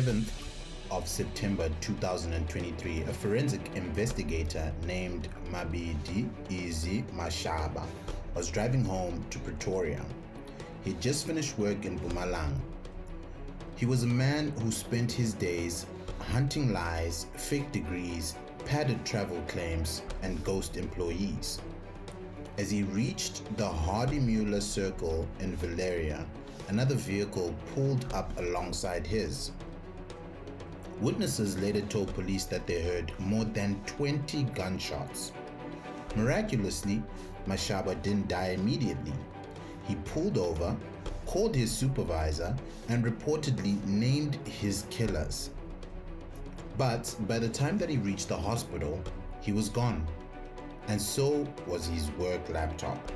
7th of September 2023, a forensic investigator named Mabidi Mashaba was driving home to Pretoria. He had just finished work in Mpumalanga. He was a man who spent his days hunting lies, fake degrees, padded travel claims, and ghost employees. As he reached the Hardy Mueller Circle in Valeria, another vehicle pulled up alongside his. Witnesses later told police that they heard more than 20 gunshots. Miraculously, Mashaba didn't die immediately. He pulled over, called his supervisor, and reportedly named his killers. But by the time that he reached the hospital, he was gone, and so was his work laptop,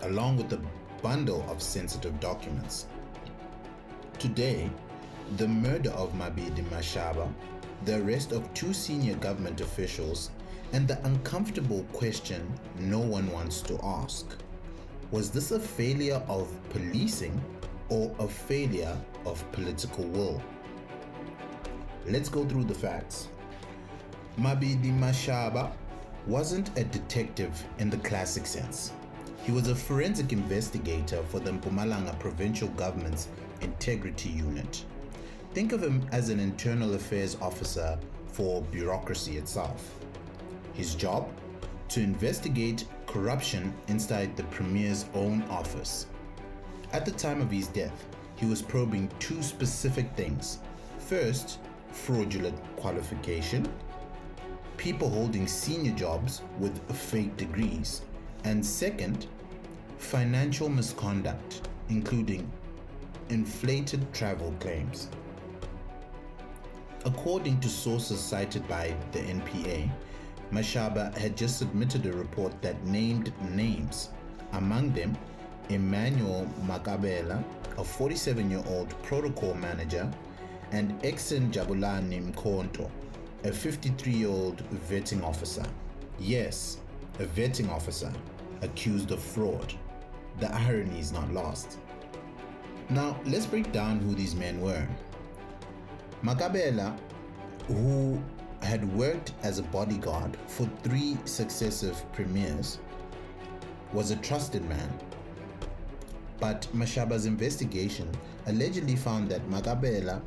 along with a bundle of sensitive documents. Today, the murder of Mabidi Mashaba, the arrest of 2 senior government officials, and the uncomfortable question no one wants to ask: was this a failure of policing or a failure of political will? Let's go through the facts. Mabidi Mashaba wasn't a detective in the classic sense. He was a forensic investigator for the Mpumalanga provincial government's integrity unit. Think of him as an internal affairs officer for bureaucracy itself. His job? To investigate corruption inside the premier's own office. At the time of his death, he was probing 2 specific things. First, fraudulent qualification, people holding senior jobs with fake degrees, and second, financial misconduct, including inflated travel claims. According to sources cited by the NPA, Mashaba had just submitted a report that named names, among them Emmanuel Makhabela, a 47-year-old protocol manager, and Eckson Jabulani Mkhonto, a 53-year-old vetting officer. Yes, a vetting officer accused of fraud. The irony is not lost. Now, let's break down who these men were. Makhabela, who had worked as a bodyguard for 3 successive premiers, was a trusted man. But Mashaba's investigation allegedly found that Makhabela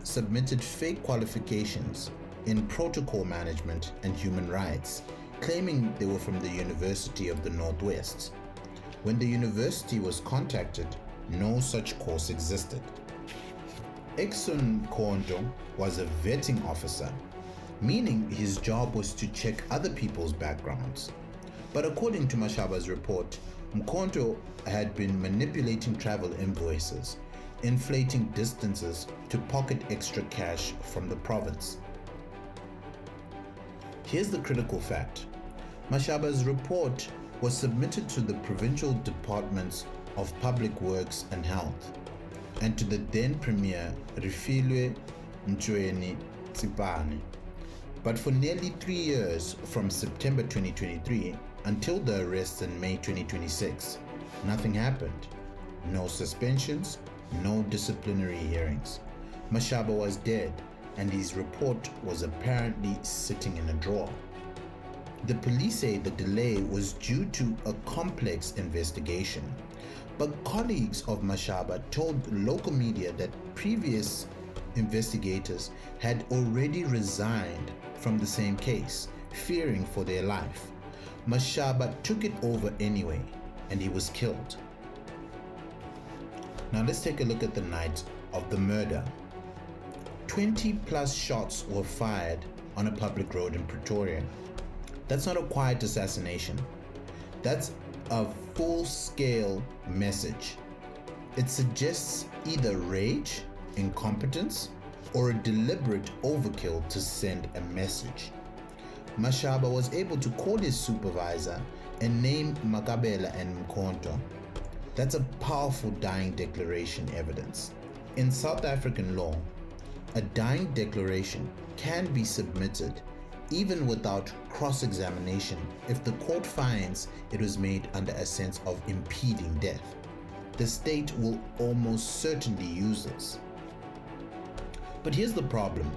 submitted fake qualifications in protocol management and human rights, claiming they were from the University of the Northwest. When the university was contacted, no such course existed. Eckson Mkhonto was a vetting officer, meaning his job was to check other people's backgrounds. But according to Mashaba's report, Mkhonto had been manipulating travel invoices, inflating distances to pocket extra cash from the province. Here's the critical fact. Mashaba's report was submitted to the provincial departments of Public Works and Health, and to the then Premier Refilwe Ntweni Tsipane. But for nearly 3 years, from September 2023 until the arrests in May 2026, nothing happened. No suspensions, no disciplinary hearings. Mashaba was dead, and his report was apparently sitting in a drawer. The police say the delay was due to a complex investigation, but colleagues of Mashaba told local media that previous investigators had already resigned from the same case, fearing for their life. Mashaba took it over anyway, and he was killed. Now let's take a look at the night of the murder. 20 plus shots were fired on a public road in Pretoria. That's not a quiet assassination. That's a full-scale message. It suggests either rage, incompetence, or a deliberate overkill to send a message. Mashaba was able to call his supervisor and name Makhabela and Mkhonto. That's a powerful dying declaration evidence. In South African law, a dying declaration can be submitted even without cross-examination if the court finds it was made under a sense of impeding death. The state will almost certainly use this. But here's the problem.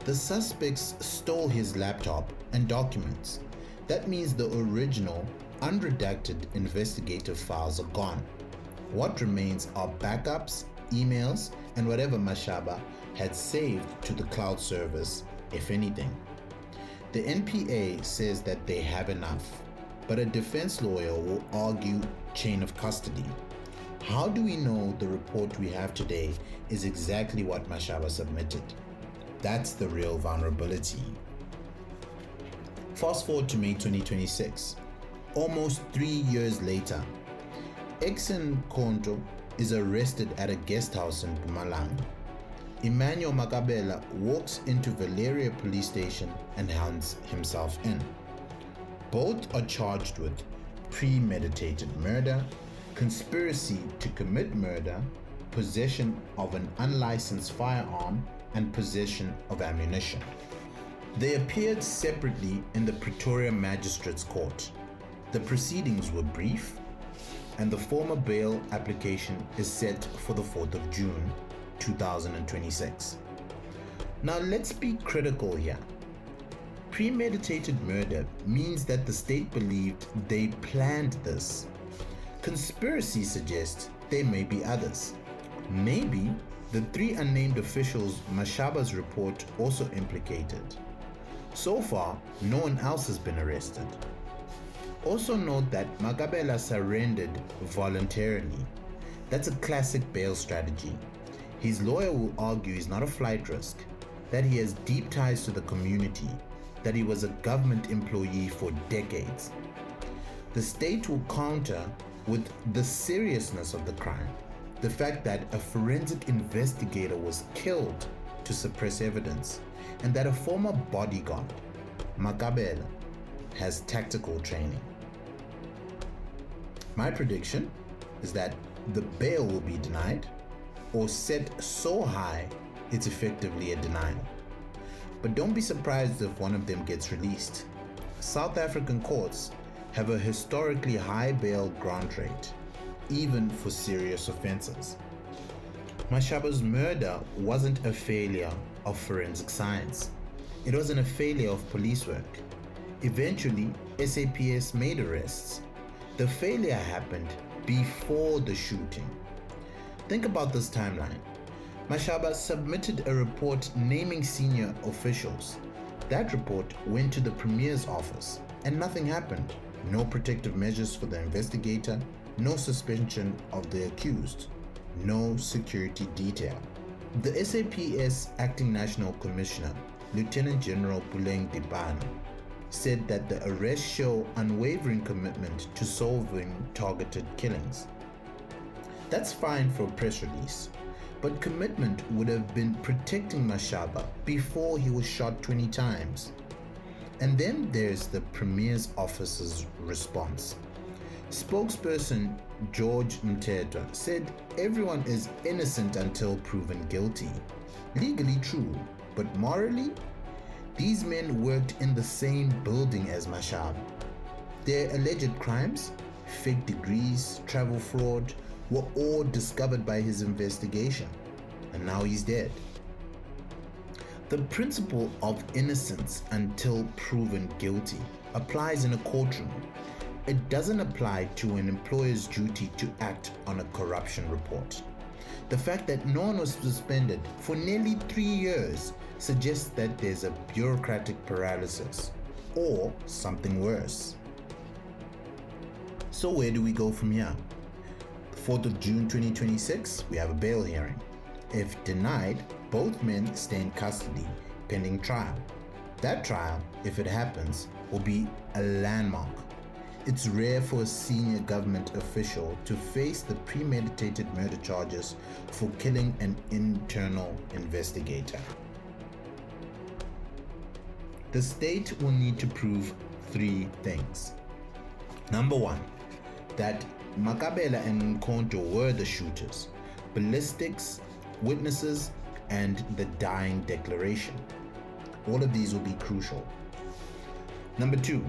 The suspects stole his laptop and documents. That means the original, unredacted investigative files are gone. What remains are backups, emails, and whatever Mashaba had saved to the cloud servers, if anything. The NPA says that they have enough, but a defense lawyer will argue chain of custody. How do we know the report we have today is exactly what Mashaba submitted? That's the real vulnerability. Fast forward to May 2026. Almost 3 years later, Eckson Mkhonto is arrested at a guest house in Mpumalanga. Emmanuel Makhabela walks into Valeria police station and hands himself in. Both are charged with premeditated murder, conspiracy to commit murder, possession of an unlicensed firearm, and possession of ammunition. They appeared separately in the Pretoria Magistrates Court. The proceedings were brief, and the formal bail application is set for the 4th of June 2026. Now let's be critical here. Premeditated murder means that the state believed they planned this. Conspiracy suggests there may be others. Maybe the 3 unnamed officials Mashaba's report also implicated. So far, no one else has been arrested. Also note that Makhabela surrendered voluntarily. That's a classic bail strategy. His lawyer will argue he's not a flight risk, that he has deep ties to the community, that he was a government employee for decades. The state will counter with the seriousness of the crime, the fact that a forensic investigator was killed to suppress evidence, and that a former bodyguard, Makhabela, has tactical training. My prediction is that the bail will be denied or set so high it's effectively a denial. But don't be surprised if one of them gets released. South African courts have a historically high bail grant rate, even for serious offenses. Mashaba's murder wasn't a failure of forensic science. It wasn't a failure of police work. Eventually, SAPS made arrests. The failure happened before the shooting. Think about this timeline. Mashaba submitted a report naming senior officials. That report went to the Premier's office and nothing happened. No protective measures for the investigator, no suspension of the accused, no security detail. The SAPS Acting National Commissioner, Lieutenant General Puleng Dibana, said that the arrests show unwavering commitment to solving targeted killings. That's fine for a press release, but commitment would have been protecting Mashaba before he was shot 20 times. And then there's the Premier's office's response. Spokesperson George Mteto said everyone is innocent until proven guilty. Legally true, but morally? These men worked in the same building as Mashaba. Their alleged crimes, fake degrees, travel fraud, were all discovered by his investigation, and now he's dead. The principle of innocence until proven guilty applies in a courtroom. It doesn't apply to an employer's duty to act on a corruption report. The fact that no one was suspended for nearly 3 years suggests that there's a bureaucratic paralysis, or something worse. So where do we go from here? 4th of June 2026, we have a bail hearing. If denied, both men stay in custody pending trial. That trial, if it happens, will be a landmark. It's rare for a senior government official to face the premeditated murder charges for killing an internal investigator. The state will need to prove 3 things. Number 1, that Makhabela and Mkhonto were the shooters, ballistics, witnesses, and the dying declaration. All of these will be crucial. Number 2,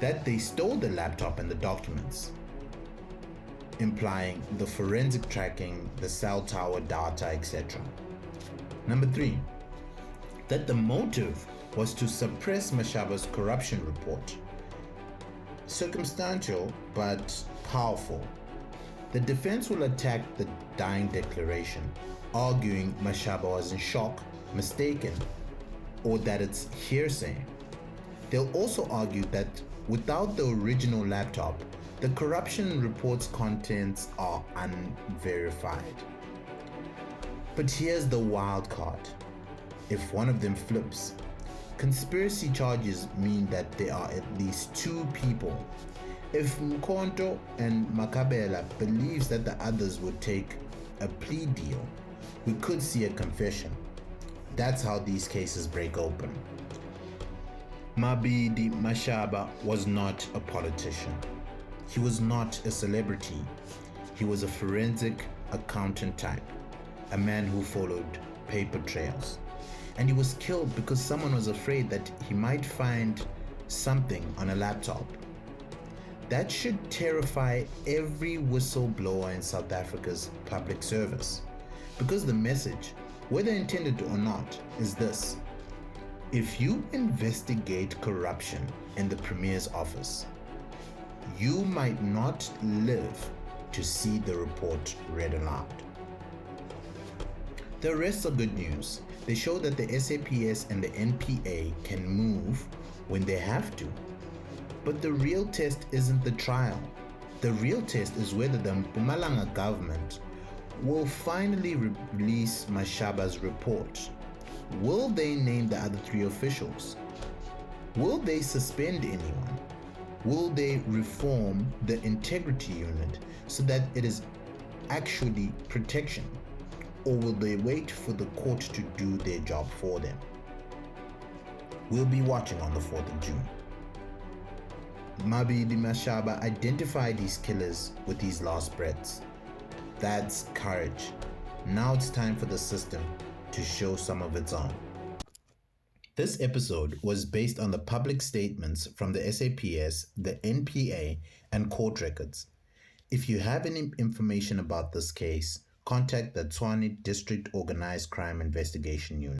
that they stole the laptop and the documents, implying the forensic tracking, the cell tower data, etc. Number 3, that the motive was to suppress Mashaba's corruption report. Circumstantial but powerful. The defense will attack the dying declaration, arguing Mashaba was in shock, mistaken, or that it's hearsay. They'll also argue that without the original laptop, the corruption report's contents are unverified. But here's the wild card. If one of them flips, conspiracy charges mean that there are at least two people. If Mkhonto and Makhabela believes that the others would take a plea deal, we could see a confession. That's how these cases break open. Mabidi Mashaba was not a politician. He was not a celebrity. He was a forensic accountant type, a man who followed paper trails. And he was killed because someone was afraid that he might find something on a laptop. That should terrify every whistleblower in South Africa's public service, because the message, whether intended or not, is this: if you investigate corruption in the Premier's office, you might not live to see the report read aloud. The rest are good news. They show that the SAPS and the NPA can move when they have to. But the real test isn't the trial. The real test is whether the Mpumalanga government will finally release Mashaba's report. Will they name the other three officials? Will they suspend anyone? Will they reform the integrity unit so that it is actually protection? Or will they wait for the court to do their job for them? We'll be watching on the 4th of June. Mabidi Mashaba identified his killers with his last breaths. That's courage. Now it's time for the system to show some of its own. This episode was based on the public statements from the SAPS, the NPA, and court records. If you have any information about this case, contact the Tshwane District Organized Crime Investigation Unit.